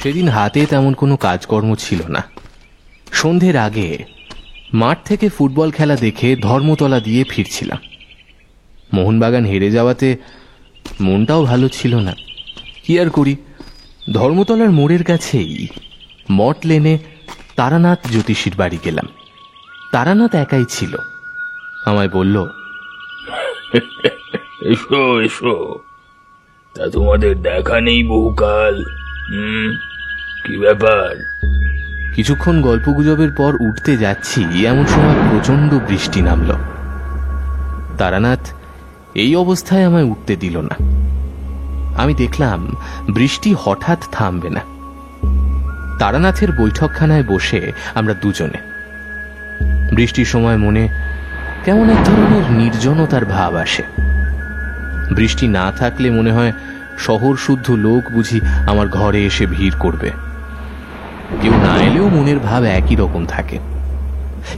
সেদিন হাতে তেমন কোনো কাজকর্ম ছিল না। সন্ধ্যের আগে মাঠ থেকে ফুটবল খেলা দেখে ধর্মতলা দিয়ে ফিরছিলাম। মোহনবাগান হেরে যাওয়াতে মনটাও ভালো ছিল না। কি আর করি, ধর্মতলার মোড়ের কাছেই মঠ লেনে তারানাথ জ্যোতিষীর বাড়ি গেলাম। তারানাথ একাই ছিল। আমায় বলল, এসো এসো, তা তোমাদের দেখা নেই বহুকাল। কি ব্যাপার? কিছুক্ষণ গল্পগুজবের পর উঠতে যাচ্ছি, এমন সময় প্রচন্ড বৃষ্টি নামল। তারানাথ এই অবস্থায় আমায় উঠতে দিল না। আমি দেখলাম বৃষ্টি হঠাৎ থামবে না। তারানাথের বৈঠকখানায় বসে আমরা দুজনে। বৃষ্টির সময় মনে কেমন এক ধরনের নির্জনতার ভাব আসে। বৃষ্টি না থাকলে মনে হয় শহর শুদ্ধ লোক বুঝি আমার ঘরে এসে ভিড় করবে। কেউ না এলেও মনের ভাব একই রকম থাকে,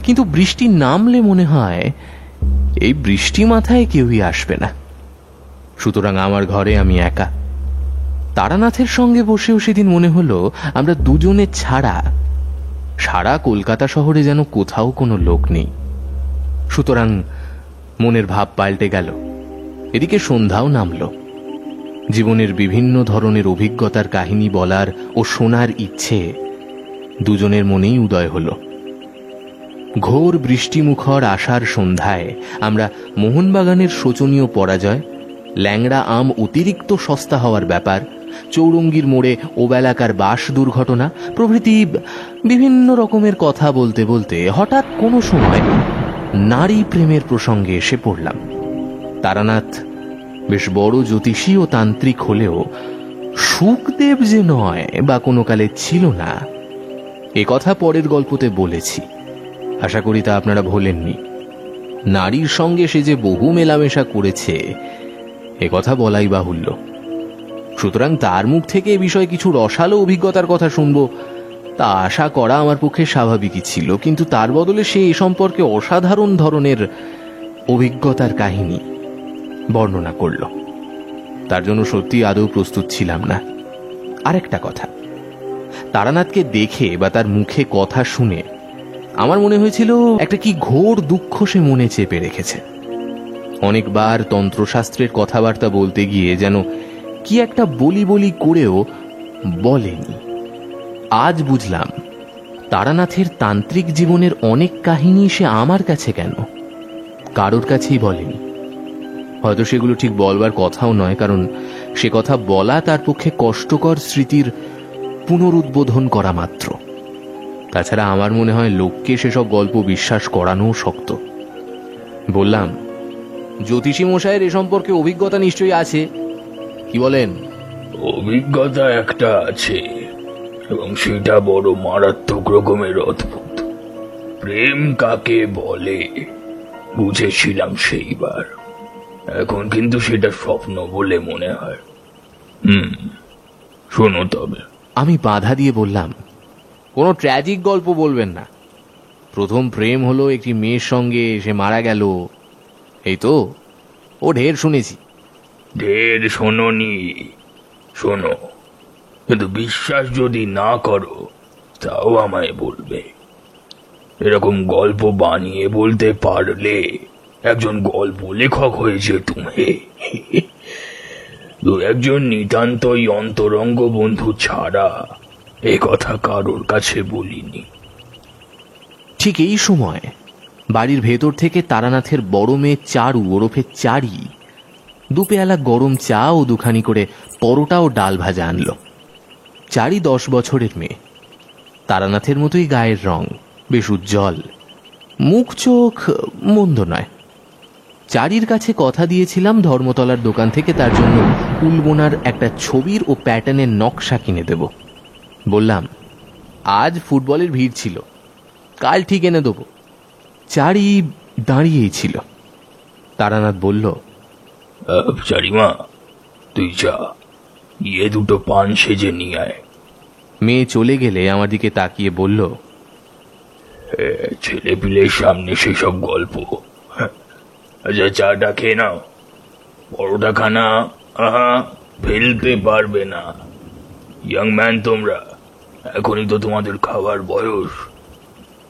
কিন্তু বৃষ্টি নামলে মনে হয় এই বৃষ্টি মাথায় কেউই আসবে না। সুতরাং আমার ঘরে আমি একা। তারানাথের সঙ্গে বসেও সেদিন মনে হলো আমরা দুজনে ছাড়া সারা কলকাতা শহরে যেন কোথাও কোনো লোক নেই। সুতরাং মনের ভাব পাল্টে গেল। এদিকে সন্ধ্যাও নামল। জীবনের বিভিন্ন ধরনের অভিজ্ঞতার কাহিনী বলার ও শোনার ইচ্ছে দুজনের মনেই উদয় হল। ঘোর বৃষ্টিমুখর আষাঢ় সন্ধ্যায় আমরা মোহনবাগানের শোচনীয় পরাজয়, ল্যাংড়া আম অতিরিক্ত সস্তা হওয়ার ব্যাপার, চৌরঙ্গীর মোড়ে ওবেলাকার বাস দুর্ঘটনা প্রভৃতি বিভিন্ন রকমের কথা বলতে বলতে হঠাৎ কোনো সময় নারী প্রেমের প্রসঙ্গে এসে পড়লাম। তারানাথ বেশ বড় জ্যোতিষী ও তান্ত্রিক হলেও সুখদেব যে নয় বা কোনো কালে ছিল না, এ কথা পরের গল্পতে বলেছি। আশা করি তা আপনারা ভোলেননি। নারীর সঙ্গে সে যে বহু মেলামেশা করেছে এ কথা বলাই বাহুল্য। সুতরাং তার মুখ থেকে এ বিষয়ে কিছু রসালো অভিজ্ঞতার কথা শুনব তা আশা করা আমার পক্ষে স্বাভাবিকই ছিল, কিন্তু তার বদলে সে এ সম্পর্কে অসাধারণ ধরনের অভিজ্ঞতার কাহিনী বর্ণনা করল। তার জন্য সত্যি আদৌ প্রস্তুত ছিলাম না। আরেকটা কথা, তারানাথকে দেখে বা তার মুখে কথা শুনে আমার মনে হয়েছিল একটা কি ঘোর দুঃখ সে মনে চেপে রেখেছে। অনেকবার তন্ত্রশাস্ত্রের কথাবার্তা বলতে গিয়ে যেন কি একটা বলি বলি করেও বলেনি। আজ বুঝলাম তারানাথের তান্ত্রিক জীবনের অনেক কাহিনী সে আমার কাছে কেন, কারোর কাছেই বলেনি। হয়তো সেগুলো ঠিক বলবার কথাও নয়, কারণ সে কথা বলা তার পক্ষে কষ্টকর স্মৃতির পুনরুদ্বোধন করা মাত্র। তাছাড়া আমার মনে হয় লোককে সেসব গল্প বিশ্বাস করানোও শক্ত। বললাম, জ্যোতিষী মশাইয়ের এ সম্পর্কে অভিজ্ঞতা নিশ্চয়ই আছে, কি বলেন? অভিজ্ঞতা একটা আছে, এবং সেটা বড় মারাত্মক রকমের অদ্ভুত। প্রেম কাকে বলে বুঝেছিলাম সেইবার, এখন কিন্তু সেটা স্বপ্ন বলে মনে হয়। শোনো তবে। আমি বাধা দিয়ে বললাম, কোনো ট্র্যাজিক গল্প বলবেন না। প্রথম প্রেম হলো একটি মেয়ের সঙ্গে, সে মারা গেল, এই তো। ও ঢের শুনেছি। ঢের শোনোনি? শোনো, কিন্তু বিশ্বাস যদি না করো তাও আমায় বলবে। এরকম গল্প বানিয়ে বলতে পারলে একজন গল্প লেখক হয়েছে তুমি। দু একজন নিতান্তই অন্তরঙ্গ বন্ধু ছাড়া এ কথা কারোর কাছে বলিনি। ঠিক এই সময় বাড়ির ভেতর থেকে তারানাথের বড় মেয়ে চারু ওরফে চারি দুপেয়ালা গরম চা ও দুখানি করে পরোটা ও ডাল ভাজা আনলো। চারি 10 বছরের মেয়ে, তারানাথের মতোই গায়ের রং, বেশ উজ্জ্বল, মুখ চোখ মন্দ নয়। চারির কাছে কথা দিয়েছিলাম ধর্মতলার দোকান থেকে তার জন্য উলবোনার একটা ছবির ও প্যাটার্নের নকশা কিনে দেব। বললাম, আজ ফুটবলের ভিড় ছিল, কাল ঠিক এনে দেব। চারি দাঁড়িয়েই ছিল। তারানাথ বলল, চারিমা, তুই যা, ইয়ে দুটো পান সেজে নিয়ে আয়। মেয়ে চলে গেলে আমার দিকে তাকিয়ে বলল, ছেলে পিলের সামনে সেসব গল্প। আচ্ছা, চাটা খেয়ে নাও, পরোটা খানা ফেলতে পারবে না। ইয়াং ম্যান তোমরা, এখনই তো তোমাদের খাওয়ার বয়স।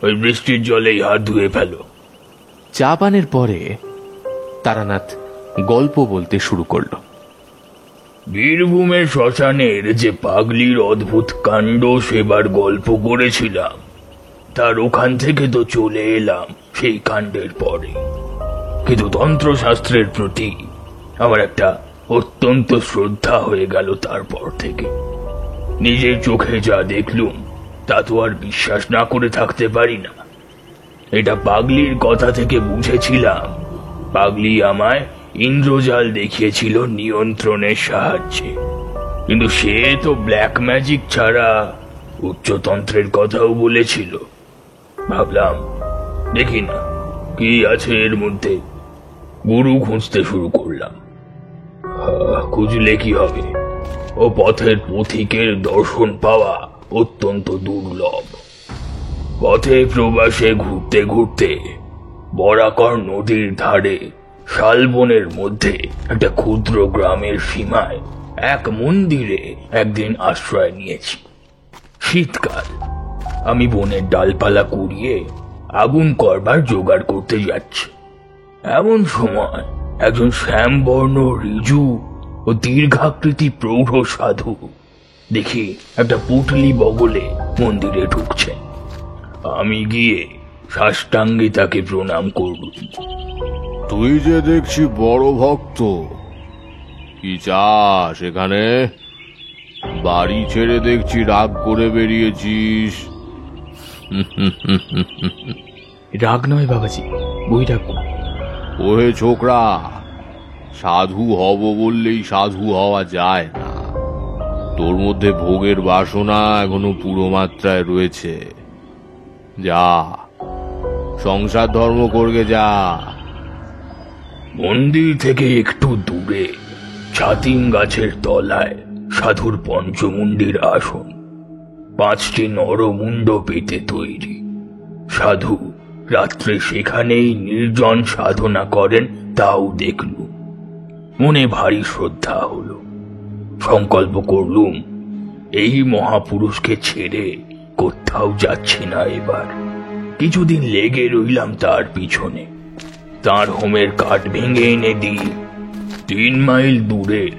ওই বৃষ্টির জলেই হাত ধুয়ে ফেলো। চা পানের পরে তারানাথ গল্প বলতে শুরু করলো। বীরভূমের শ্মশানের যে পাগলির অদ্ভুত কাণ্ড সেবার গল্প করেছিলাম, তার ওখান থেকে তো চলে এলাম সেই কাণ্ডের পরে। কিন্তু তন্ত্রশাস্ত্রের প্রতি আমার একটা অত্যন্ত শ্রদ্ধা হয়ে গেল তারপর থেকে। নিজের চোখে যা দেখলুম তা তো আর বিশ্বাস না করে থাকতে পারি না। এটা পাগলির কথা থেকে বুঝেছিলাম। পাগলি আমায় ইন্দ্রজাল দেখিয়েছিল নিয়ন্ত্রণের সাহায্যে, কিন্তু সে তো ব্ল্যাক ম্যাজিক ছাড়া উচ্চতন্ত্রের কথাও বলেছিল। ভাবলাম দেখি না কি আছে এর মধ্যে। গুরু খুঁজতে শুরু করলাম। খুঁজলে কি হবে, ও পথের পথিকের দর্শন পাওয়া অত্যন্ত দুর্লভ। পথে প্রবাসে ঘুরতে ঘুরতে বরাকর নদীর ধারে শালবনের মধ্যে একটা ক্ষুদ্র গ্রামের সীমায় এক মন্দিরে একদিন আশ্রয় নিয়েছি। শীতকাল। আমি বনের ডালপালা কুড়িয়ে আগুন করবার জোগাড় করতে যাচ্ছি। এমন সময় একজন শ্যামবর্ণ ঋজু ও দীর্ঘাকৃতি প্রৌঢ় সাধু দেখি একটা পুটলি বগলে মন্দিরে ঢুকছে। আমি গিয়ে সাষ্টাঙ্গে তাকে প্রণাম করব। তুই যে দেখছি বড় ভক্ত, কি চাস এখানে? বাড়ি ছেড়ে দেখছি রাগ করে বেরিয়েছিস। রাগ নয় বাবাজি, বৈরাগ্য। ওহে ছোকরা, সাধু হব বললেই সাধু হওয়া যায় না। তোর মধ্যে ভোগের বাসনা এখনো পুরো মাত্রায় রয়েছে। যা, সংসার ধর্ম করবে যা। মন্দির থেকে একটু দূরে ছাতিম গাছের তলায় সাধুর পঞ্চমুণ্ডির আসন, 5টি নরমুণ্ড পেতে তৈরি। সাধু রাত্রে সেখানেই নির্জন সাধনা করেন, তাও দেখলুম। মনে ভারী শ্রদ্ধা হলো। সংকল্প করলুম এই মহাপুরুষকে ছেড়ে কোথাও যাচ্ছি না এবার। কিছুদিন লেগে রইলাম তার পিছনে। তার হোমের কাঠ ভেঙে এনে দিই 3 মাইল দূরের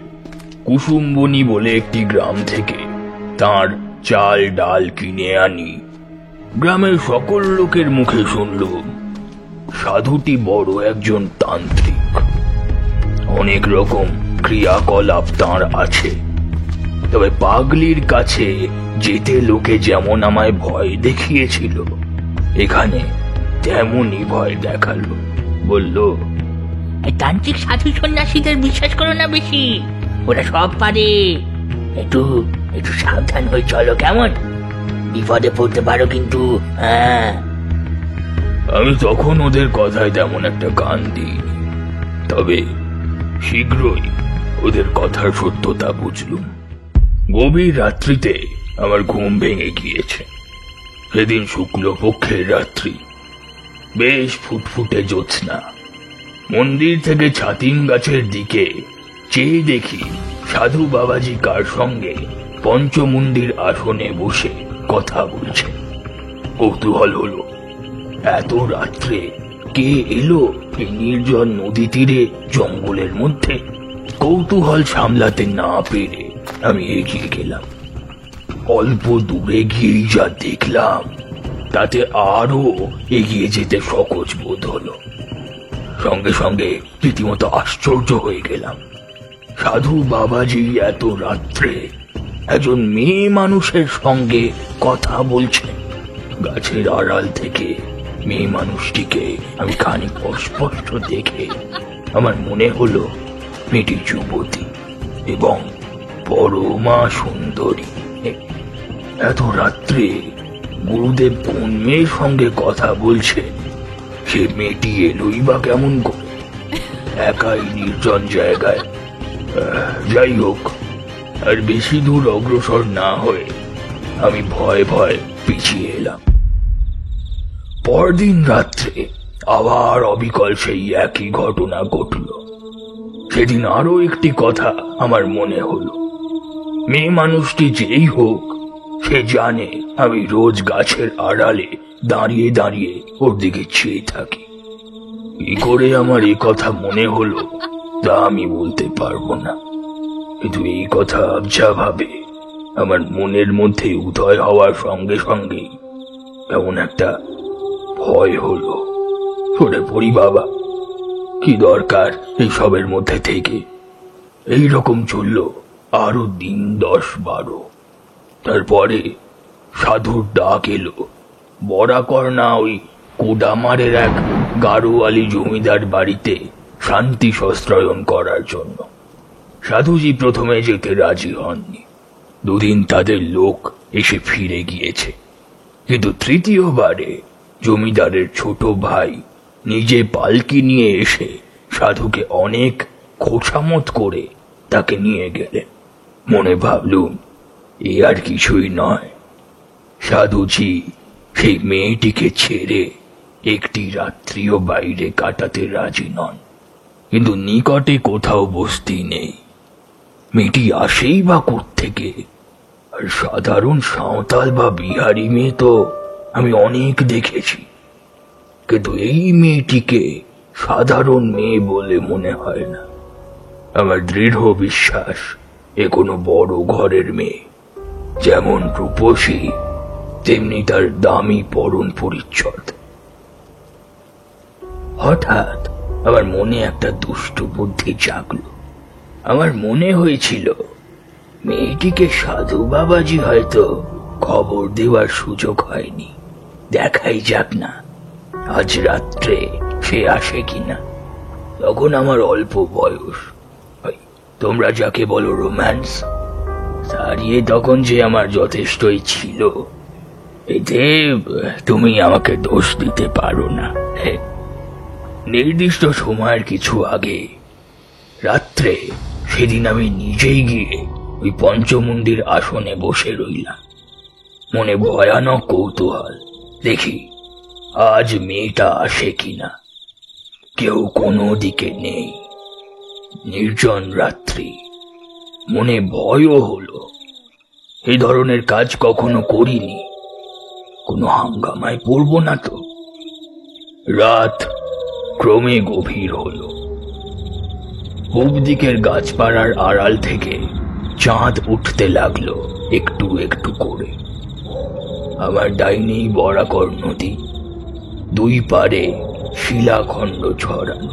কুসুম্বনী বলে একটি গ্রাম থেকে তার চাল ডাল কিনে আনি। গ্রামের সকল লোকের মুখে শুনলুম সাধুটি বড় একজন তান্ত্রিক। অনেক রকম ক্রিয়াকলাপ তাঁর আছে। তবে পাগলির কাছে যেতে লোকে যেমন আমায় ভয় দেখিয়েছিল, এখানে তেমনই ভয় দেখালো। বলল, তান্ত্রিক সাধু সন্ন্যাসীদের বিশ্বাস করো না বেশি, ওরা সব পারে। একটু একটু সাবধান হয়ে চলো, কেমন? বিপদে পড়তে পারো কিন্তু। হ্যাঁ। আমি তখন ওদের কথায় তেমন একটা কান দিইনি। তবে শীঘ্রই ওদের কথার সত্যতা বুঝলুম। গভীর রাত্রিতে আমার ঘুম ভেঙে গিয়েছে। সেদিন শুক্লপক্ষের রাত্রি, বেশ ফুটফুটে জ্যোৎস্না। মন্দির থেকে ছাতিম গাছের দিকে চেয়ে দেখি সাধু বাবাজি কার সঙ্গে পঞ্চমুণ্ডির আসনে বসে কথা বলছে। কৌতূহল হলো, এত রাত্রে কে এলো এই নির্জন নদী তীরে জঙ্গলের মধ্যে? কৌতূহল সামলাতে না পেরে আমি এগিয়ে গেলাম। অল্প দূরে গিয়েই যা দেখলাম তাতে আরো এগিয়ে যেতে সকোচ বোধ হলো। সঙ্গে সঙ্গে রীতিমতো আশ্চর্য হয়ে গেলাম। সাধু বাবাজি এত রাত্রে একজন মেয়ে মানুষের সঙ্গে কথা বলছেন। গাছের আড়াল থেকে মেয়ে মানুষটিকে আমি খানিক অস্পষ্ট দেখে আমার মনে হলো মেয়েটি যুবতী এবং পরমা সুন্দরী। এত রাত্রে গুরুদেব কোন মেয়ের সঙ্গে কথা বলছে? সে মেয়েটি এলোই বা কেমন করে একাই নির্জন জায়গায়? যাই হোক, আর বেশি দূর অগ্রসর না হয়ে আমি ভয়ে ভয়ে পিছিয়ে এলাম। পরদিন রাত্রে আবার অবিকল সেই একই ঘটনা ঘটল। সেদিন আরো একটি কথা আমার মনে হলো। মেয়ে মানুষটি যেই হোক, সে জানে আমি রোজ গাছের আড়ালে দাঁড়িয়ে দাঁড়িয়ে ওর দিকে চেয়ে থাকি। কি করে আমার এই কথা মনে হলো তা আমি বলতে পারবো না, কিন্তু এই কথা আবছা ভাবে আমার মনের মধ্যে উদয় হওয়ার সঙ্গে সঙ্গে এমন একটা ভয় হলো। সরে পড়ি বাবা, কি দরকার এই সবের মধ্যে থেকে। এই রকম চলল আরো দিন 10-12। তারপরে সাধুর ডাক এলো বরাকর্ণা ওই কোডামারের এক গাড়োয়ালি জমিদার বাড়িতে শান্তি সস্ত্রায়ন করার জন্য। সাধুজি প্রথমে যেতে রাজি হননি। 2 দিন তাদের লোক এসে ফিরে গিয়েছে, কিন্তু তৃতীয়বারে জমিদারের ছোট ভাই নিজে পালকি নিয়ে এসে সাধুকে অনেক খোশামত করে তাকে নিয়ে গেলেন। মনে ভাবলুম এ আর কিছুই নয়, সাধুজি সেই মেয়েটিকে ছেড়ে একটি রাত্রিও বাইরে কাটাতে রাজি নন। কিন্তু নিকটে কোথাও বস্তি নেই, মেয়েটি আসেই বা কোত্থেকে? আর সাধারণ সাঁওতাল বা বিহারি মেয়ে তো আমি অনেক দেখেছি, কিন্তু এই মেয়েটিকে সাধারণ মেয়ে বলে মনে হয় না। আমার দৃঢ় বিশ্বাস এ কোনো বড় ঘরের মেয়ে। যেমন রূপসী তেমনি তার দামি পরন পরিচ্ছদ। হঠাৎ আমার মনে একটা দুষ্ট বুদ্ধি জাগলো। আমার মনে হয়েছিল মেয়েটিকে সাধু বাবাজি হয়তো খবর দেওয়ার সুযোগ হয়নি। দেখাই যাক না আজ রাত্রে সে আসে কিনা। তখন আমার অল্প বয়স, তোমরা যাকে বলো রোম্যান্স, সারিয়ে তখন যে আমার যথেষ্টই ছিল, এতে তুমি আমাকে দোষ দিতে পারো না। নির্দিষ্ট সময়ের কিছু আগে রাত্রে সেদিন আমি নিজেই গিয়ে ওই পঞ্চমুণ্ডির আসনে বসে রইলাম। মনে ভয়ানক কৌতূহল, দেখি আজ মেয়েটা আসে কিনা। কেউ কোনো দিকে নেই, নির্জন রাত্রি। মনে ভয়ও হলো, এই ধরনের কাজ কখনো করিনি, কোনো হাঙ্গামায় পড়ব না তো। রাত ক্রমে গভীর হলো। পূব দিকের গাছপাড়ার আড়াল থেকে চাঁদ উঠতে লাগলো একটু একটু করে। আমার ডাইনেই বরাকর নদী, 2 পারে শিলাখণ্ড ছড়ানো,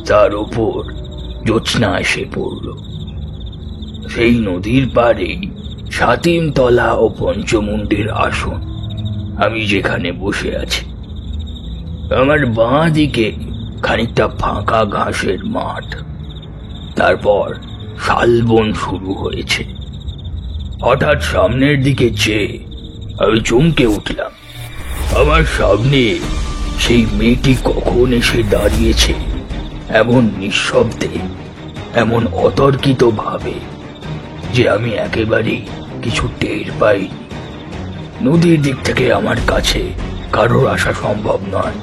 তার উপর জ্যোৎস্না এসে পড়ল। সেই নদীর পারে সাতিমতলা ও পঞ্চমুণ্ডির আসন, আমি যেখানে বসে আছি। আমার বাঁ দিকে খানিকটা ফাঁকা ঘাসের মাঠ, তারপর শালবন শুরু হয়েছে। হঠাৎ সামনের দিকে চেয়ে আমি চমকে উঠলাম। আমার সামনে সেই মেয়েটি কখন এসে দাঁড়িয়েছে, এমন নিঃশব্দে, এমন অতর্কিত ভাবে যে আমি একেবারেই কিছু টের পাইনি। নদীর দিক থেকে আমার কাছে কারোর আসা সম্ভব নয়,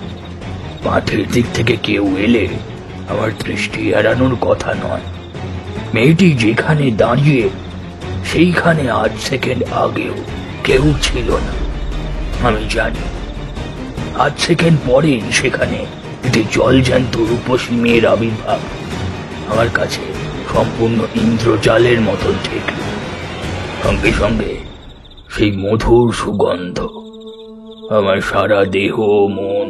মাঠের দিক থেকে কেউ এলে আমার দৃষ্টি এড়ানোর কথা নয়। মেয়েটি যেখানে দাঁড়িয়ে সেইখানে 8 সেকেন্ড আগেও কেউ ছিল না। আমি জানি 8 সেকেন্ড পরেই সেখানে একটি জলজ্যান্ত রূপসী মেয়ের আবির্ভাব আমার কাছে সম্পূর্ণ ইন্দ্রজালের মতন ঠেকল। সঙ্গে সঙ্গে সেই মধুর সুগন্ধ আমার সারা দেহ মন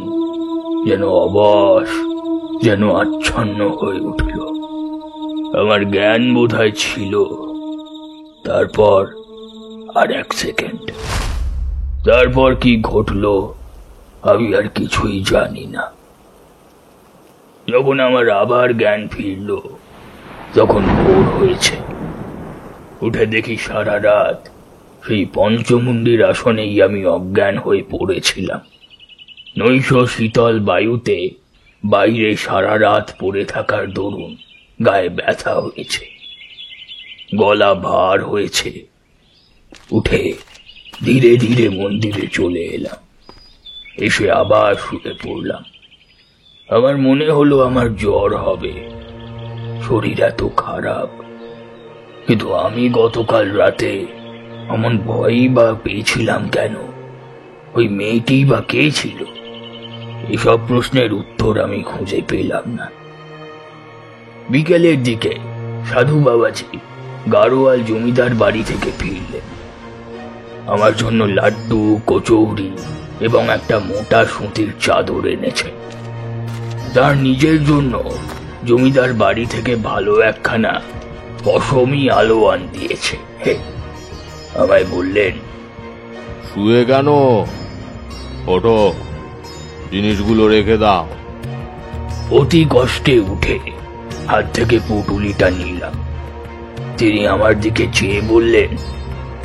যেন অবশ, যেন আচ্ছন্ন হয়ে উঠল। আমার জ্ঞান বোধহয় ছিল। তারপর আর 1 সেকেন্ড, তারপর কি ঘটল আমি আর কিছুই জানি না। যখন আমার আবার জ্ঞান ফিরল, তখন ভোর হয়েছে। উঠে দেখি সারা রাত সেই পঞ্চমুণ্ডির আসনেই আমি অজ্ঞান হয়ে পড়েছিলাম। নৈশ শীতল বায়ুতে বাইরে সারা রাত পড়ে থাকার দরুন গায়ে ব্যথা হয়েছে, গলা ভার হয়েছে। উঠে ধীরে ধীরে মন্দিরে চলে এলাম। এসে আবার শুয়ে পড়লাম। আমার মনে হলো আমার জ্বর হবে, শরীর এত খারাপ। কিন্তু আমি গতকাল রাতে এমন ভয়ই বা পেয়েছিলাম কেন? ওই মেয়েটি বা কে ছিল? এসব প্রশ্নের উত্তর আমি খুঁজে পেলাম না। বিকেলের দিকে সাধু বাবাজি গাড়োয়াল জমিদার বাড়ি থেকে ফিরলেন। আমার জন্য লাড্ডু, কচৌরি এবং একটা মোটা সুতির চাদর এনেছেন। তার নিজের জন্য জমিদার বাড়ি থেকে ভালো একখানা পশমি আলোয়ান দিয়েছে। আমায় বললেন, শুয়ে কেন? ওঠো, জিনিসগুলো রেখে দাও। অতি কষ্টে উঠে হাত থেকে পুটুলিটা নিলাম। তিনি আমার দিকে চেয়ে বললেন,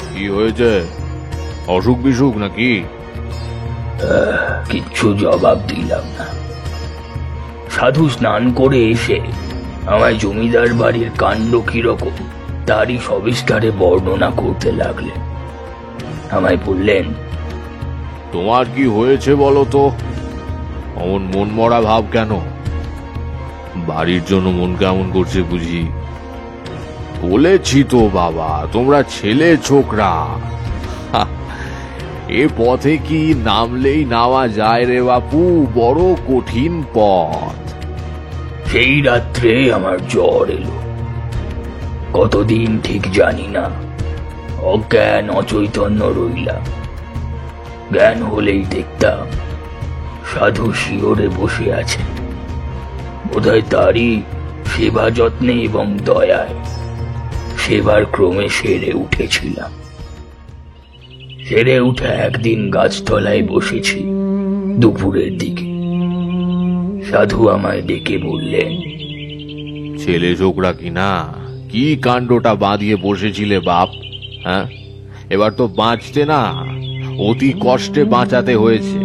কি হয়েছে? অসুখ বিসুখ নাকি? কিচ্ছু জবাব দিলাম না। সাধু স্নান করে এসে আমায় জমিদার বাড়ির কাণ্ড কিরকম তারই সবিস্তারে বর্ণনা করতে লাগলেন। আমায় বললেন, তোমার কি হয়েছে বলো তো? অমন মন মরা ভাব কেন? বাড়ির জন্য মন কেমন করছে বুঝি? বলেছি তো বাবা, তোমরা ছেলে ছোকরা, এ পথে কি নামলেই নামা যায় রে বাপু? বড় কঠিন পথ। সেই রাত্রে আমার জ্বর এলো। কতদিন ঠিক জানি না, অজ্ঞান অচৈতন্য রইলাম। জ্ঞান হলেই দেখতাম সাধু শিওরে বসে আছে। বোধহয় তারই সেবা যত্নে এবং দয়ায় সেবার ক্রমে সেরে উঠেছিলাম। সেরে উঠে একদিন গাছতলায় বসেছি দুপুরের দিকে। সাধু আমায় ডেকে বললেন, ছেলে ছোকরা কিনা কি কাণ্ডটা বাঁধিয়ে বসেছিলে বাপ? হ্যাঁ, এবার তো বাঁচতে না, অতি কষ্টে বাঁচাতে হয়েছে।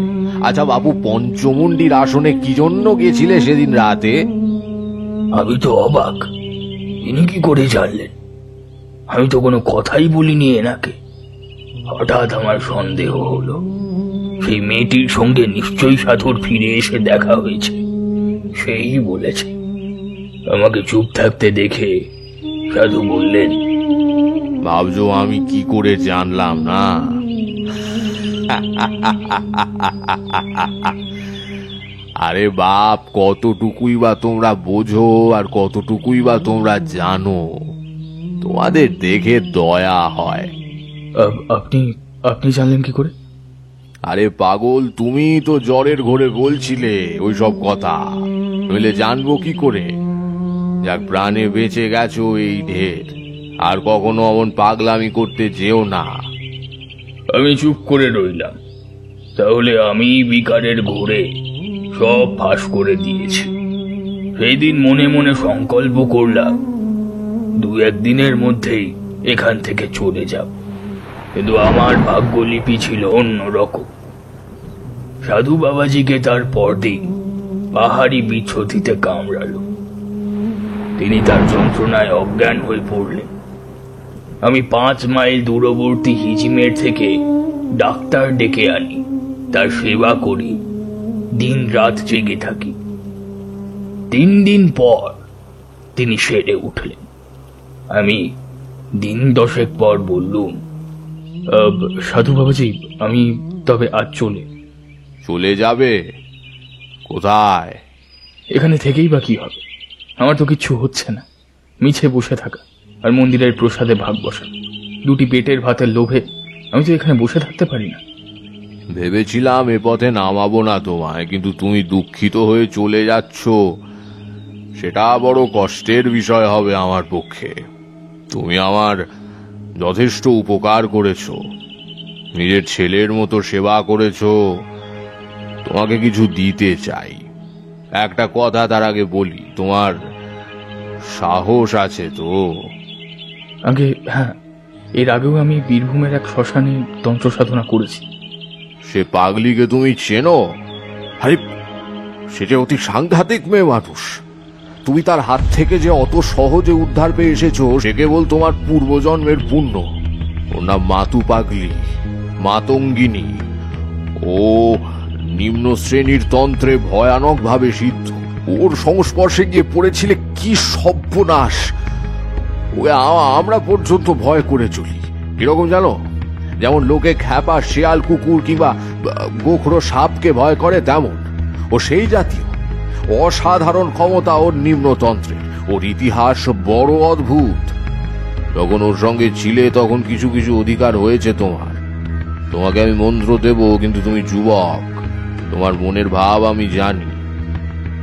আচ্ছা বাপু, পঞ্চমুণ্ডির আসনে কি জন্য গেছিলে সেদিন রাতে? আমি তো অবাক, ইনি কি করে জানলেন? আমি তো কোনো কথাই বলিনি এনাকে। হঠাৎ আমার সন্দেহ হলো, সেই মেয়েটির সঙ্গে নিশ্চয়ই সাধুর ফিরে এসে দেখা হয়েছে। সেই বলেছে। আমাকে চুপ থাকতে দেখে সাধু বললেন, ভাবছো আমি কি করে জানলাম না? আরে বাপ, কতটুকুই বা তোমরা বোঝো আর কতটুকুই বা তোমরা জানো? তোমাদের দেখে দয়া হয়। আপনি আপনি জানলেন কি করে? আরে পাগল, তুমি তো জ্বরের ঘোরে বলছিলে ওই সব কথা, নইলে জানবো কি করে? যাক, প্রাণে বেঁচে গেছো এই ঢের। আর কখনো অমন পাগলামি করতে যেও না। আমি চুপ করে রইলাম। তাহলে আমি বিকারের ঘোরে সব ফাঁস করে দিয়েছি। সেই দিন মনে মনে সংকল্প করলাম, 2-1 দিনের মধ্যেই এখান থেকে চলে যাব। কিন্তু আমার ভাগ্যলিপি ছিল অন্যরকম। সাধু বাবাজিকে তার পরদিন পাহাড়ি বিচ্ছুতিতে কামড়ালো। তিনি তার যন্ত্রণায় অজ্ঞান হয়ে পড়লেন। আমি 5 মাইল দূরবর্তী হিজিমের থেকে ডাক্তার ডেকে আনি, তার সেবা করি, দিন রাত জেগে থাকি। 3 দিন পর তিনি সেরে উঠলেন। আমি দিন 10 পর বললুম, সাধু বাবাজি, আমি তবে আজ চলে যাবে? কোথায়? এখানে থেকেই বা কি হবে? আমার তো কিচ্ছু হচ্ছে না। মিছে বসে থাকা আর মন্দিরের প্রসাদে ভাগ বসা, 2টি পেটের ভাতের লোভে আমি তো এখানে বসে থাকতে পারি না। ভেবেছিলাম এ পথে নামাবো না তোমায়, কিন্তু তুমি দুঃখিত হয়ে চলে যাচ্ছ, সেটা বড় কষ্টের বিষয় হবে আমার পক্ষে। তুমি আমার যথেষ্ট উপকার করেছো, নিজের ছেলের মতো সেবা করেছো। তোমাকে কিছু দিতে চাই। একটা কথা তার আগে বলি, তোমার সাহস আছে তো? আগে হ্যাঁ, এর আগেও আমি বীরভূমের এক শ্মশানে তন্ত্র সাধনা করেছি। সে পাগলিকে তুমি চেনো? আরে, সেটা অতি সাংঘাতিক মেয়ে মানুষ। তুমি তার হাত থেকে যে অত সহজে উদ্ধার পেয়ে এসেছো, সে কেবল তোমার পূর্বজন্মের পুণ্য। ওর নাম মাতু পাগলি, মাতঙ্গিনী। ও নিম্ন শ্রেণীর তন্ত্রে ভয়ানক ভাবে সিদ্ধ। ওর সংস্পর্শে গিয়ে পড়েছিলে কি সর্বনাশ! ওকে আমরা পর্যন্ত ভয় করে চলি। কিরকম জানো? যেমন লোকে খ্যাপা শিয়াল কুকুর কিংবা গোখরো সাপকে ভয় করে, তেমন ও সেই জাতীয়। অসাধারণ ক্ষমতা ওর নিম্নতন্ত্রের, ওর ইতিহাস বড় অদ্ভুত। যখন ওর সঙ্গে ছিলে তখন কিছু কিছু অধিকার হয়েছে তোমার। তোমাকে আমি মন্ত্র দেব, কিন্তু তুমি যুবক, তোমার মনের ভাব আমি জানি।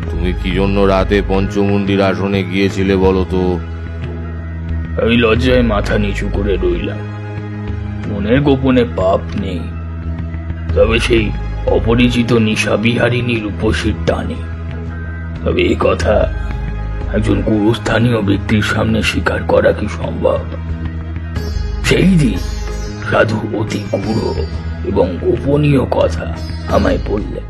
তুমি কি জন্য রাতে পঞ্চমন্দির আসনে গিয়েছিলে বলো তো? আমি লজ্জায় মাথা নিচু করে রইলাম। মনের গোপনে পাপ নেই, তবে সেই অপরিচিত নিশাবিহারিণী রূপসীর টানে। তবে এই কথা একজন গুরুস্থানীয় ব্যক্তির সামনে স্বীকার করা কি সম্ভব? সেই দিন সাধু অতি গূঢ় এবং গোপনীয় কথা আমায় বললেন।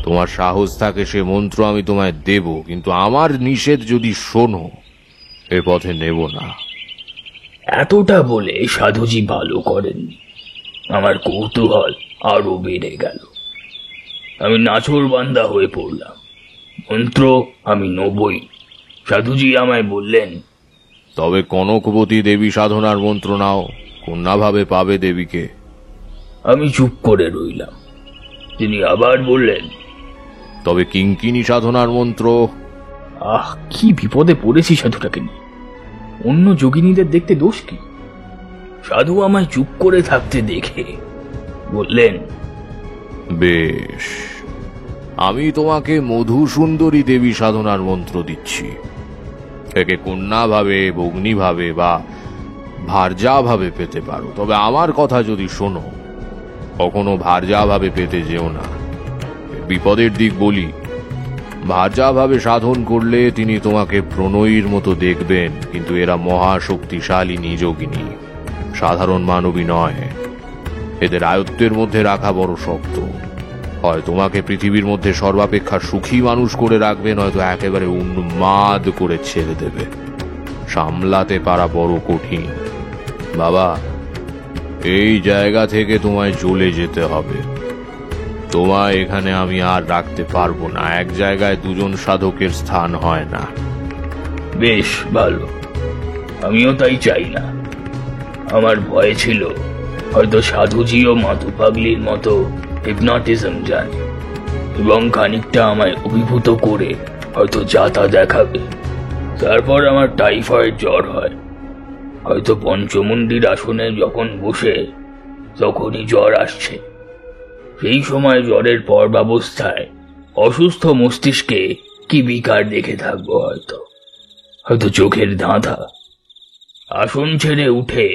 তোমার সাহস থাকে সে মন্ত্র আমি তোমায় দেব, কিন্তু আমার নিষেধ যদি শোনো, এ পথে নেব না। এতটা বলে সাধুজি ভালো করেননি। আমার কৌতূহল আরো বেড়ে গেল। আমি নাছোড়বান্দা হয়ে পড়লাম। মন্ত্র আমি নেবই। সাধুজি আমায় বললেন, তবে কনকবতী দেবী সাধনার মন্ত্র নাও, কন্যাভাবে পাবে দেবীকে। আমি চুপ করে রইলাম। তিনি আবার বললেন, তবে কিঙ্কিনী সাধনার মন্ত্র। কি বিপদে পড়েছি সাধুটাকে নিয়ে। অন্য যোগিনীদের দেখতে দোষ কি? সাধু আমায় চুপ করে থাকতে দেখে বললেন, বেশ, আমি তোমাকে মধু সুন্দরী দেবী সাধনার মন্ত্র দিচ্ছি। একে কন্যা ভাবে, ভগ্নী ভাবে বা ভার্যা ভাবে পেতে পারো, তবে আমার কথা যদি শোনো, কখনো ভার্যা ভাবে পেতে যেও না। বিপদের দিক বলি, ভার্যা ভাবে সাধন করলে তিনি তোমাকে প্রণয়ীর মতো দেখবেন, কিন্তু এরা মহাশক্তিশালিনী যোগিনী, সাধারণ মানবী নয়। এদের আয়ত্তের মধ্যে রাখা বড় শক্ত। হয় তোমাকে পৃথিবীর মধ্যে সর্বাপেক্ষা সুখী মানুষ করে রাখবে, নয়তো একেবারে উন্মাদ করে ছেড়ে দেবে। সামলাতে পারা বড় কঠিন। বাবা, এই জায়গা থেকে তোমায় চলে যেতে হবে। তোমায় এখানে আমি আর রাখতে পারবো না। এক জায়গায় দুজন সাধকের স্থান হয় না। বেশ ভালো, আমিও তাই চাই না। আমার ভয় ছিল হয়তো সাধুজিও মাথু পাগলির মতো হিপনটিজম জানে এবং খানিকটা আমায় অভিভূত করে হয়তো যাতা দেখাবে। তারপর আমার টাইফয়েড জ্বর হয়। হয়তো পঞ্চমন্দির আসনে যখন বসে তখনই জ্বর আসছে। সেই সময় জ্বরের পর ব্যবস্থায় অসুস্থ মস্তিষ্কে কি বিকার দেখে থাকবো, হয়তো চোখের ধাঁধা। আসন ছেড়ে উঠে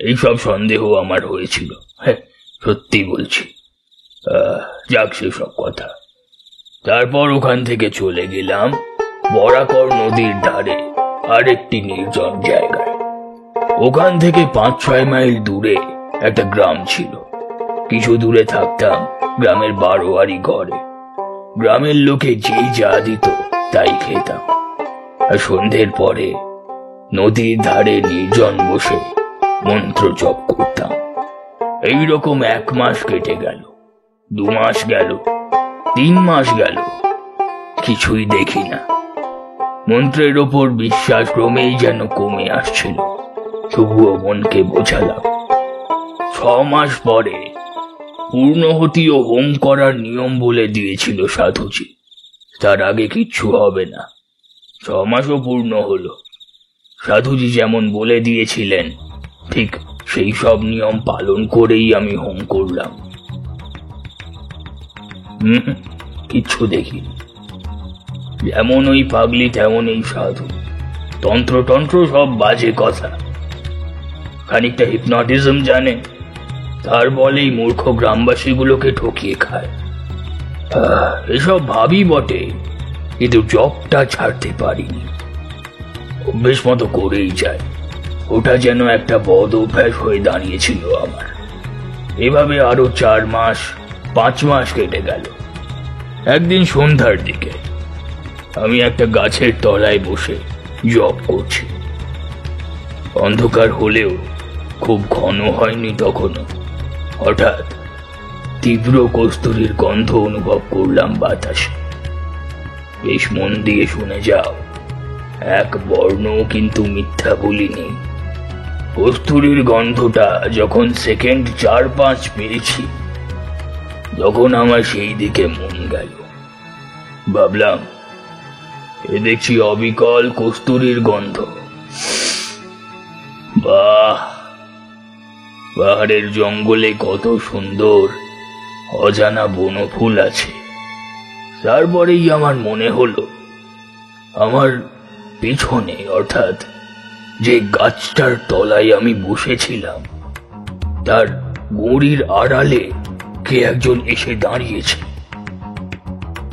এইসব সন্দেহ আমার হয়েছিল। হ্যাঁ, সত্যি বলছি। যাক সেসব কথা। তারপর ওখান থেকে চলে গেলাম বরাকর নদীর ধারে আরেকটি নির্জন জায়গায়। ওখান থেকে 5-6 মাইল দূরে একটা গ্রাম ছিল। কিছু দূরে থাকতাম গ্রামের বারোয়ারি ঘরে। গ্রামের লোকে যে যা দিত তাই খেতাম। আর সন্ধ্যের পরে নদীর ধারে নির্জন বসে মন্ত্র জপ করতাম। এইরকম 1 মাস কেটে গেল, 2 মাস গেল, 3 মাস গেল, কিছুই দেখি না। মন্ত্রের ওপর বিশ্বাস ক্রমেই যেন কমে আসছিল। তবুও মনকে বোঝালাম 6 মাস পরে পূর্ণহতি ও হোম করার নিয়ম বলে দিয়েছিল সাধুজি। তার আগে কিচ্ছু হবে না। 6 মাসও পূর্ণ হলো। সাধুজি যেমন বলে দিয়েছিলেন ঠিক সেই সব নিয়ম পালন করেই আমি হোম করলাম। কিচ্ছু দেখিনি। যেমন ওই পাগলি তেমন এই সাধু। তন্ত্র সব বাজে কথা। খানিকটা হিপনটিজম জানে, তার বলেই মূর্খ গ্রামবাসীগুলোকে ঠকিয়ে খায়। এসব ভাবি বটে, কিন্তু জবটা ছাড়তে পারিনি। অভ্যেস মতো করেই যায়। ওটা যেন একটা বদ অভ্যাস হয়ে দাঁড়িয়েছিল আমার। এভাবে আরো 4 মাস 5 মাস কেটে গেল। একদিন সন্ধ্যার দিকে আমি একটা গাছের তলায় বসে জব করছি। অন্ধকার হলেও খুব ঘন হয়নি তখনও। হঠাৎ তীব্র কস্তুরীর গন্ধ অনুভব করলাম বাতাসে। বেশ মন দিয়ে শুনে যাও, এক বর্ণ কিন্তু মিথ্যা বলিনি। কস্তুরীর গন্ধটা যখন সেকেন্ড 4-5 পেয়েছি, তখন আমার সেই দিকে মন গেল। ভাবলাম, এ দেখছি অবিকল কস্তুরীর গন্ধ। বাহ, পাহাড়ের জঙ্গলে কত সুন্দর অজানা বনফুল আছে। তারপরেই আমার মনে হলো, আমার পিছনে, অর্থাৎ যে গাছটার তলায় আমি বসেছিলাম, তার গুঁড়ির আড়ালে কে একজন এসে দাঁড়িয়েছে।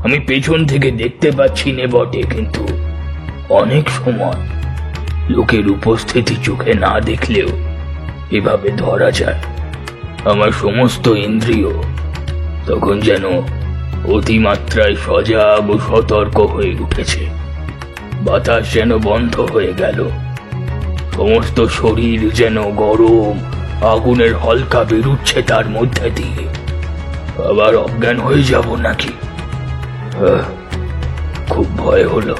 আমি পেছন থেকে দেখতে পাচ্ছি না বটে, কিন্তু অনেক সময় লোকের উপস্থিতি চোখে না দেখলেও এভাবে ধরা যায়। আমার সমস্ত ইন্দ্রিয় তখন যেন অতিমাত্রায় সজাগ ও সতর্ক হয়ে উঠেছে। বাতাস যেন বন্ধ হয়ে গেল, সমস্ত শরীর যেন গরম আগুনের হলকা বেরুচ্ছে তার মধ্যে দিয়ে। আবার অজ্ঞান হয়ে যাব নাকি? খুব ভয় হলো।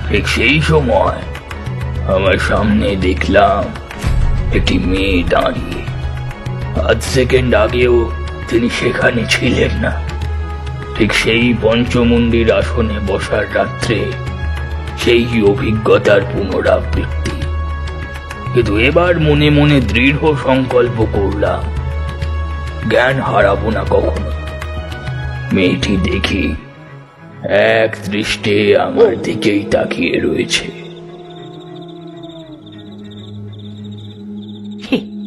ঠিক সেই সময় আমার সামনে দেখলাম একটি মেয়ে দাঁড়িয়ে। আধ সেকেন্ড আগেও তিনি সেখানে ছিলেন না। ঠিক সেই পঞ্চমুণ্ডির আসনে বসার রাত্রে সেই অভিজ্ঞতার পুনরাবৃত্তি। কিন্তু এবার মনে মনে দৃঢ় সংকল্প করলাম, জ্ঞান হারাবো না কখনো। মেয়েটি দেখি এক দৃষ্টে আমার দিকেই তাকিয়ে রয়েছে।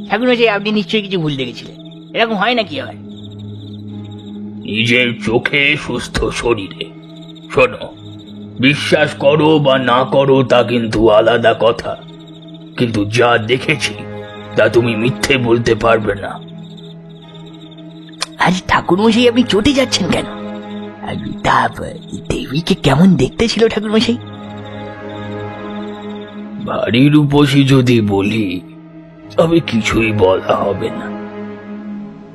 ঠাকুরমশাই, আপনি নিশ্চয়ই কিছু ভুল দেখেছিলেন। এরকম হয় নাকি হয়? নিজের চোখে, সুস্থ শরীরে। শোনো, বিশ্বাস করো বা না করো তা কিন্তু আলাদা কথা, কিন্তু যা দেখেছি তা তুমি মিথ্যে বলতে পারবে না। আজ ঠাকুরমশাই, আপনি চটে যাচ্ছেন কেন? তা দেবীকে কেমন দেখতে ছিল ঠাকুরমশাই? ভারী রূপসী যদি বলি তবে কিছুই বলা হবে না।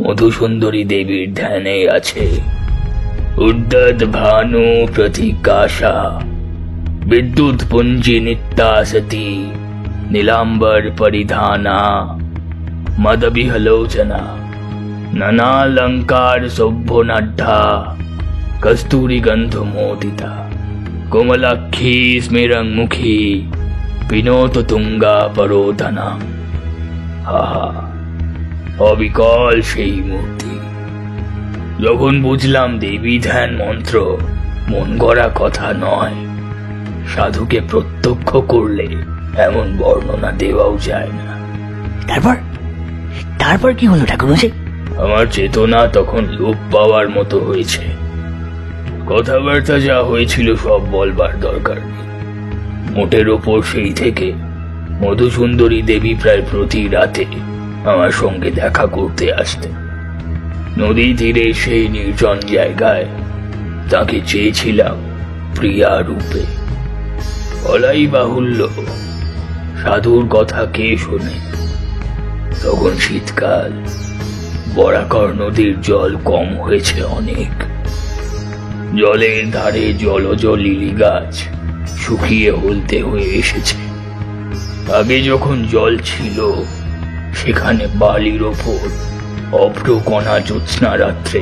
মধুসুন্দরী দেবীর ধ্যানে আছে। উদ্যত ভানু প্রতিকাশা, বিদ্যুৎ পুঞ্জি নিত্যা সতী, নীলাম্বর পরিধানা, মদবিহলোচনা, নানালঙ্কার শোভ্যনাঢ্যা, কস্তুরী গন্ধ মোদিতা, কোমলাক্ষী স্মিরংমুখী, বিনোত তুঙ্গা পরোধনা। আহা, অবিকল সেই মূর্তি। যখন বুঝলাম দেবী ধ্যান মন্ত্র মন গড়া কথা নয়, সাধুকে প্রত্যক্ষ করলে এমন বর্ণনা দেওয়াও যায় না। তারপর তারপর কি হলো ঠাকুরমশাই? আমার চেতনা তখন লোপ পাওয়ার মতো হয়েছে। কথাবার্তা যা হয়েছিল সব বলবার দরকার নেই। মোটের ওপর সেই থেকে মধুসুন্দরী দেবী প্রায় প্রতি রাতে আমার সঙ্গে দেখা করতে আসতেন। নদী তীরে সেই নির্জন জায়গায় তাকে চেয়েছিলাম প্রিয়া রূপে। বলাই বাহুল্য, সাধুর কথা কে শোনে? তখন শীতকাল, বরাকর নদীর জল কম হয়েছে অনেক। জলের ধারে জলজ লিলি গাছ শুকিয়ে হলদে হয়ে এসেছে। আগে যখন জল ছিল, সেখানে বালির ওপর অভ্রকণা জ্যোৎস্না রাত্রে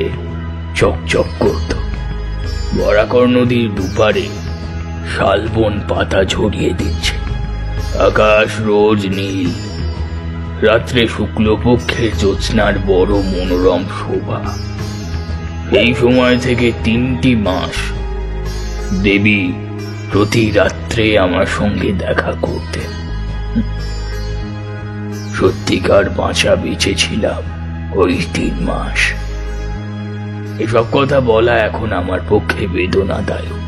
চকচক করত। বরাকর নদীর দুপারে শালবন পাতা ঝরিয়ে দিচ্ছে। আকাশ রোজ নীল। রাত্রে শুক্লপক্ষের জ্যোৎস্নার বড় মনোরম শোভা। এই সময় থেকে 3টি মাস দেবী প্রতি রাত্রে আমার সঙ্গে দেখা করতেন। সত্যিকার বাঁচা বেঁচেছিলাম ওই 3 মাস। এসব কথা বলা এখন আমার পক্ষে বেদনাদায়ক।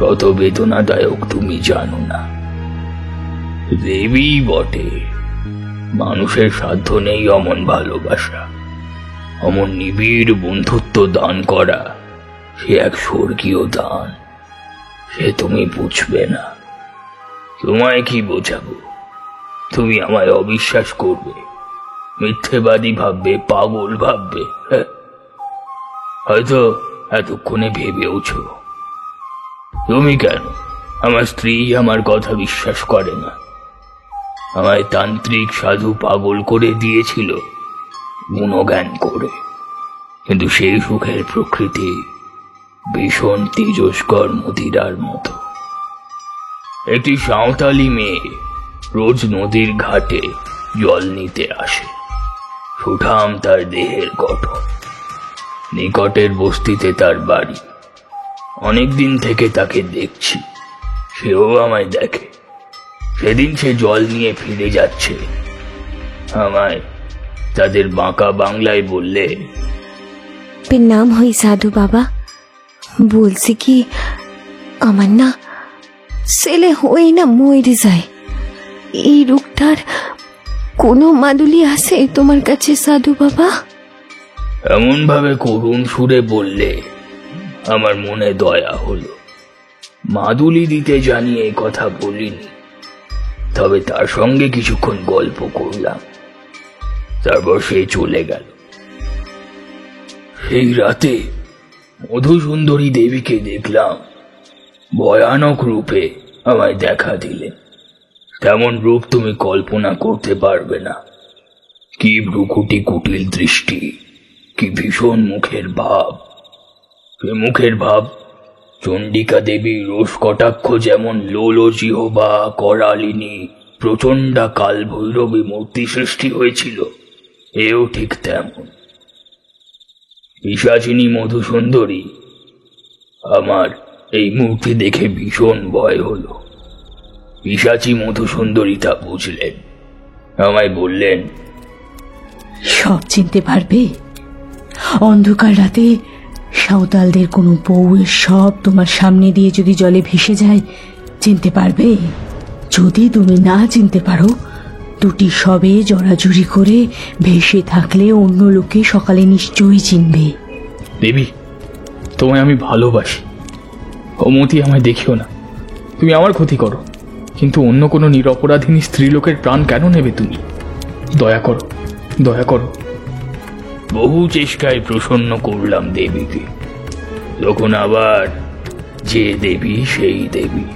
কত বেদনাদায়ক তুমি জানো না। দেবী বটে, মানুষের সাধ্য নেই অমন ভালোবাসা, অমন নিবিড় বন্ধুত্ব দান করা। সে এক স্বর্গীয় দান। সে তুমি বুঝবে না। তোমায় কি বোঝাবো? তুমি আমায় অবিশ্বাস করবে, মিথ্যেবাদী ভাববে, পাগল ভাববে। হয়তো এতক্ষণে ভেবেওছ। তুমি কেন, আমার স্ত্রী আমার কথা বিশ্বাস করে না। আমায় তান্ত্রিক সাধু পাগল করে দিয়েছিল গুণগান করে, কিন্তু সেই সুখের প্রকৃতি ভীষণ তেজস্কর মদিরার মতো। একটি সাঁওতালি মেয়ে রোজ নদীর ঘাটে জল নিতে আসে। সুঠাম তার দেহের গঠন, নিকটের বস্তিতে তার বাড়ি। অনেকদিন থেকে তাকে দেখছি, সেও আমায় দেখে। সেদিন সে জল নিয়ে ফিরে যাচ্ছে, আমায় তাদের বাঁকা বাংলায় বললে, নাম হই সাধু বাবা, বলছি কি আমার না ছেলে হই না মরে যায়। এই রোগটার কোনো মাদুলি আছে তোমার কাছে সাধু বাবা? এমন ভাবে করুণ সুরে বললে আমার মনে দয়া হলো। মাদুলি দিতে জানিয়ে কথা বলিনি, তবে তার সঙ্গে কিছুক্ষণ গল্প করলাম। তারপর সে চলে গেল। সেই রাতে মধুসুন্দরী দেবীকে দেখলাম ভয়ানক রূপে আমায় দেখা দিলেন। তেমন রূপ তুমি কল্পনা করতে পারবে না। কি ভ্রুকুটি কুটিল দৃষ্টি, কি ভীষণ মুখের ভাব। সে মুখের ভাব চণ্ডিকা দেবীর রোষ কটাক্ষ যেমন লোলো জিহবা করালিনী প্রচণ্ডা কাল ভৈরবী মূর্তি সৃষ্টি হয়েছিল, এও ঠিক তেমন। পিশাচিনী মধুসুন্দরী, আমার এই মূর্তি দেখে ভীষণ ভয় হলো। পিশাচী মধুসুন্দরী তা বুঝলেন, আমায় বললেন, সব চিনতে পারবে? অন্ধকার রাতে সাঁওতালদের কোনো বউয়ের সব তোমার সামনে দিয়ে যদি জলে ভেসে যায়, চিনতে পারবে? যদি তুমি না চিনতে পারো, দুটি সবে জড়াজড়ি করে ভেসে থাকলে অন্য লোকে সকালে নিশ্চয়ই চিনবে। দেবী, তোমায় আমি ভালোবাসি। অমতি, আমায় দেখিও না। তুমি আমার ক্ষতি করো, কিন্তু অন্য কোনো নিরপরাধিনী স্ত্রীলোকের প্রাণ কেন নেবে তুমি? দয়া করো, দয়া করো। বহু চেষ্টায় প্রসন্ন করলাম দেবীকে। তখন আবার যে দেবী সেই দেবী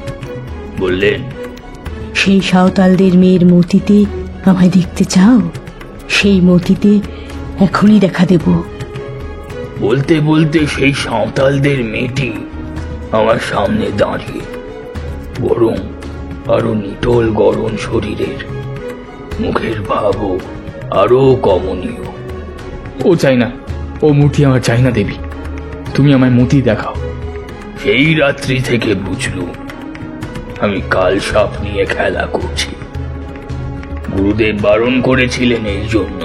বললেন, সেই সাঁওতালদের মেয়ের মতিতে আমায় দেখতে চাও? সেই মতিতে এখনই দেখা দেব। বলতে বলতে সেই সাঁওতালদের মেয়েটি আমার সামনে দাঁড়িয়ে, বরং আরো নিটোল গরম শরীরের, মুখের ভাবও আরো কমনীয়। ও চাই না, ও মূর্তি আমার চাই না দেবী, তুমি আমায় মতি দেখাও। সেই রাত্রি থেকে বুঝলুম আমি কাল সাপ নিয়ে খেলা করছি। গুরুদেব বারণ করেছিলেন এই জন্য।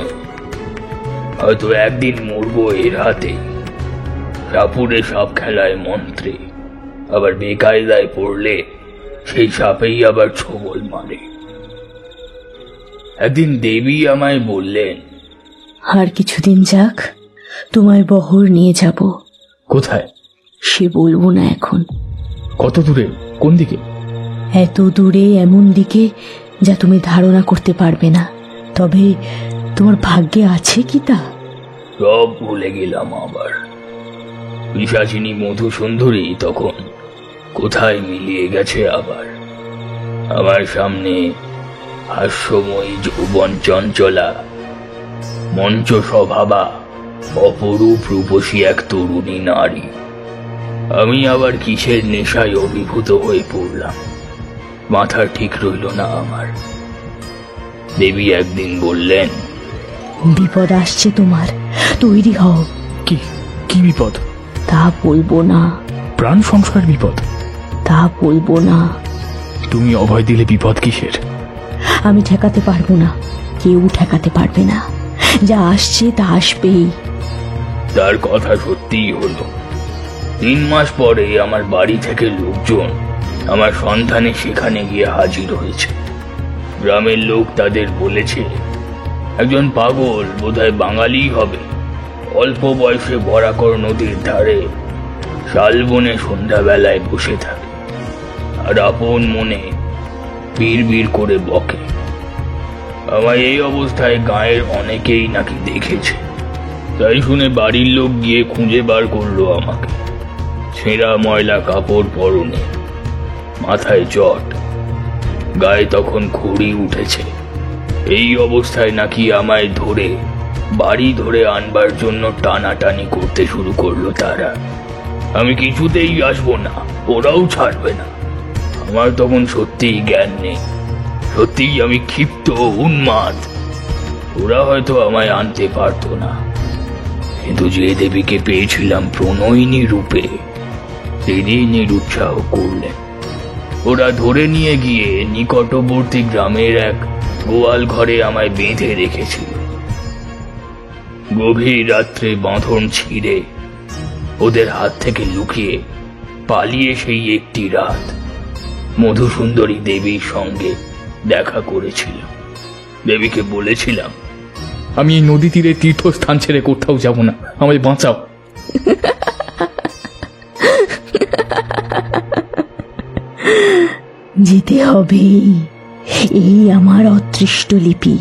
হয়তো একদিন মরবো এর হাতে। সাপুরে সাপ খেলায় মন্ত্রে, আবার বেকায়দায় পড়লে সেই সাপেই আবার ছোবল মারে। একদিন দেবী আমায় বললেন, আর কিছুদিন যাক, তোমার বহর নিয়ে যাব। কোথায়? সে বলবো না এখন। কত দূরে? কোন দিকে? এত দূরে, এমন দিকে যা তুমি ধারণা করতে পারবে না। তবে তোমার ভাগ্যে আছে কি তা? সব ভুলে গেলাম আবার। পিশাচিনী মধুসুন্দরী তখন কোথায় মিলিয়ে গেছে আবার। আমার সামনে হাস্যময়ী যৌবন চঞ্চলা, মঞ্চ স্বভাবা, অপরূপ রূপসী এক তরুণী নারী। আমি আবার কিসের নেশায় অভিভূত হয়ে পড়লাম, মাথা ঠিক রইল না আমার। দেবী একদিন বললেন, বিপদ আসছে তোমার, তৈরি হও। কি কি বিপদ? তা বলবো না। প্রাণ সংস্কার বিপদ? তা বলবো না। তুমি অভয় দিলে বিপদ কিসের? আমি ঠেকাতে পারবো না, কেউ ঠেকাতে পারবে না। যা আসছে তা আসবেই। তার কথা সত্যিই হলো। 3 মাস পরে আমার বাড়ি থেকে লোকজন আমার সন্ধানে সেখানে গিয়ে হাজির হয়েছে। গ্রামের লোক তাদের বলেছে, একজন পাগল, বোধহয় বাঙালি হবে, অল্প বয়সে বরাকর নদীর ধারে শালবনে সন্ধ্যাবেলায় বসে থাকে আর আপন মনে বিড় করে বকে। আমায় এই অবস্থায় গাঁয়ের অনেকেই নাকি দেখেছে। তাই শুনে বাড়ির লোক গিয়ে খুঁজে বার করলো আমাকে। ছেঁড়া ময়লা কাপড় পরনে, মাথায় চট, গায়ে তখন খড়ি উঠেছে। এই অবস্থায় নাকি আমায় ধরে বাড়ি ধরে আনবার জন্য টানাটানি করতে শুরু করলো তারা। আমি কিছুতেই আসবো না, ওরাও ছাড়বে না। আমার তখন সত্যিই জ্ঞান নেই, সত্যিই আমি ক্ষিপ্ত উন্মাদ। ওরা হয়তো আমায় আনতে পারতো না, কিন্তু যে দেবীকে পেয়েছিলাম প্রণয়িনী রূপে, তিনি নিরুৎসাহ করলেন। ওরা ধরে নিয়ে গিয়ে নিকটবর্তী গ্রামের এক গোয়াল ঘরে আমায় বেঁধে রেখেছিল। গভীর রাত্রে বাঁধন ছিঁড়ে ওদের হাত থেকে লুকিয়ে পালিয়ে সেই একটি রাত মধুসুন্দরী দেবীর সঙ্গে দেখা করেছিলাম। দেবীকে বলেছিলাম, আমি এই নদী তীরে তীর্থস্থান ছেড়ে কোথাও যাব না, আমায় বাঁচাও। যেতে হবে, এই আমার অদৃষ্ট লিপি।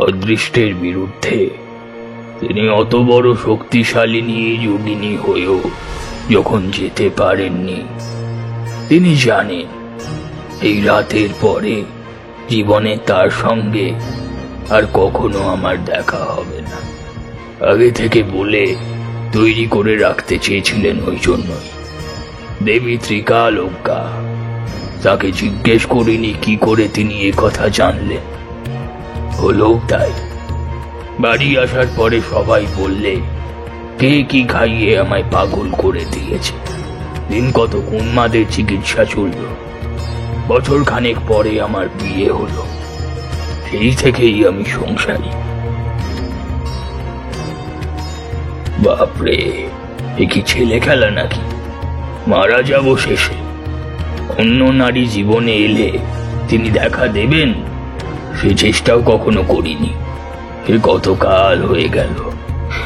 অদৃষ্টের বিরুদ্ধে তিনি অত বড় শক্তিশালিনী যোগিনী হয়েও যখন যেতে পারেননি, তিনি জানেন এই রাতের পরে জীবনে তার সঙ্গে আর কখনো আমার দেখা হবে না। আগে থেকে বলে তৈরি করে রাখতে চেয়েছিলেন ওই জন্যই। দেবী ত্রিকালজ্ঞা, তাকে জিজ্ঞেস করিনি কি করে তিনি এ কথা জানলেন। হলো তাই। বাড়ি আসার পরে সবাই বললে কে কি খাইয়ে আমায় পাগল করে দিয়েছে। দিন কত উন্মাদের চিকিৎসা চলল। বছর খানেক পরে আমার বিয়ে হলো। সেই থেকেই আমি সংসারী। বাপরে, এ কি ছেলে খেলা নাকি? মারা যাব শেষে। অন্য নারী জীবনে এলে তিনি দেখা দেবেন, সে চেষ্টাও কখনো করিনি। এ কতকাল হয়ে গেল,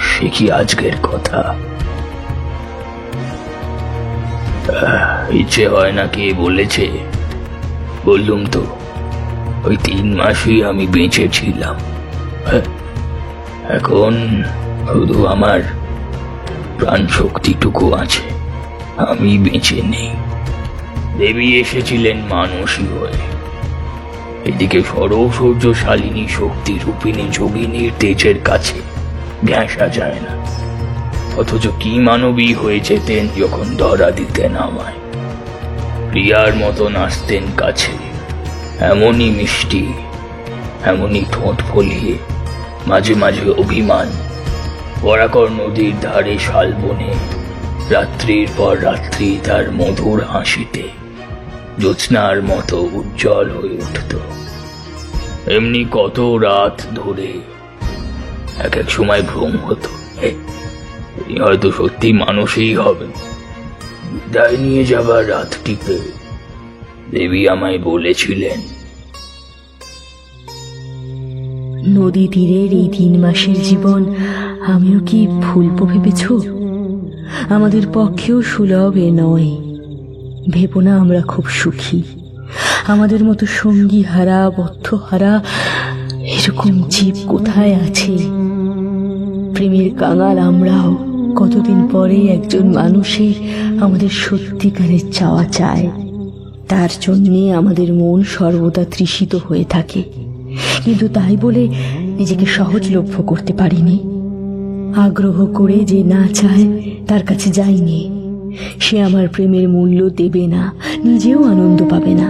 সে কি আজকের কথা? ইচ্ছে হয় না কে বলেছে? বললুম তো, ওই 3 মাসই আমি বেঁচে ছিলাম। এখন শুধু আমার প্রাণ শক্তিটুকু আছে, আমি বেঁচে নেই। দেবী এসেছিলেন মানসী হয়ে। এদিকে সরৌসৌর্যশালিনী শক্তি রূপিণী যোগিনীর তেজের কাছে ঘেঁষা যায় না। অথচ কি মানবী হয়ে যেতেন যখন ধরা দিতেন আমায়। প্রিয়ার মতন আসতেন কাছে, এমনই মিষ্টি, এমনই ঠোঁট ফলিয়ে, মাঝে মাঝে অভিমান। বরাকর নদীর ধারে শালবনে রাত্রির পর রাত্রি তার মধুর হাসিতে জ্যোৎস্নার মতো উজ্জ্বল হয়ে উঠত। এমনি কত রাত ধরে এক এক সময় ভ্রম হতো, তিনি হয়তো সত্যি মানুষই হবেন। বিদায় নিয়ে যাবার রাতটিতে দেবী আমায় বলেছিলেন, নদী তীরের এই 3 মাসের জীবন আমিও কি ভুলব ভেবেছ? আমাদের পক্ষেও সুলভ এ নয়। ভেবো না আমরা খুব সুখী। আমাদের মতো সঙ্গী হারা, বদ্ধ হারা এরকম জীব কোথায় আছে? প্রেমের কাঙাল আমরাও কতদিন পরে একজন মানুষের আমাদের সত্যিকারের চাওয়া চায়। তার জন্যে আমাদের মন সর্বদা তৃষিত হয়ে থাকে, কিন্তু তাই বলে নিজেকে সহজলভ্য করতে পারিনি। আগ্রহ করে যে না চায় তার কাছে যাইনি, সে আমার প্রেমের মূল্য দেবে না, নিজেও আনন্দ পাবে না।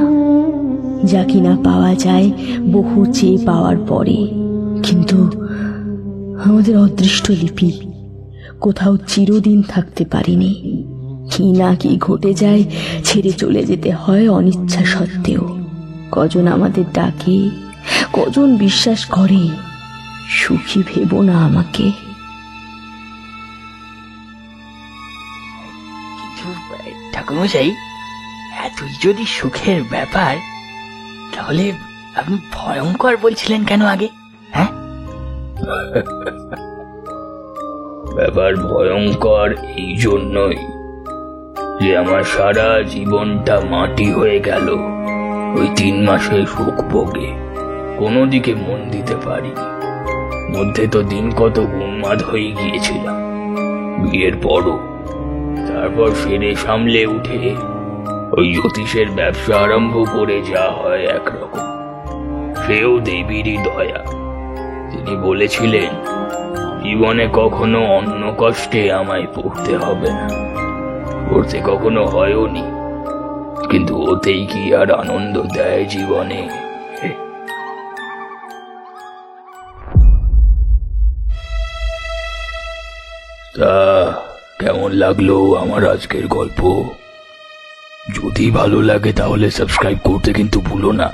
যা কিনা পাওয়া যায় বহু চেয়ে পাওয়ার পরে। কিন্তু আমাদের অদৃষ্ট লিপি কোথাও চিরদিন থাকতে পারিনি। কি না কি ঘটে যায়, ছেড়ে চলে যেতে হয় অনিচ্ছা সত্ত্বেও। কজন আমাদের ডাকে, কজন বিশ্বাস করে। সুখী ভেবো না আমাকে। ঠাকুরমশাই, এতই যদি সুখের ব্যাপার, তাহলে আপনি ভয়ঙ্কর বলছিলেন কেন আগে? হ্যাঁ, ব্যাপার ভয়ঙ্কর এই জন্যই যে আমার সারা জীবনটা মাটি হয়ে গেল ওই 3 মাসের সুখ ভোগে। কোনো দিকে মন দিতে পারিনি। মধ্যে তো দিন কত উন্মাদ হয়ে গিয়েছিলাম, বিয়ের পরও। তারপর ফিরে সামলে উঠে ওই জ্যোতিষের ব্যবসা আরম্ভ করে যা হয় একরকম। সেও দেবীরই দয়া। তিনি বলেছিলেন জীবনে কখনো অন্য কষ্টে আমায় পড়তে হবে না। পড়তে কখনো হয়ওনি, কিন্তু ওতেই কি আর আনন্দ দেয় জীবনে? তা কেমন লাগলো আমার আজকের গল্প? যদি ভালো লাগে তাহলে সাবস্ক্রাইব করতে কিন্তু ভুলো না।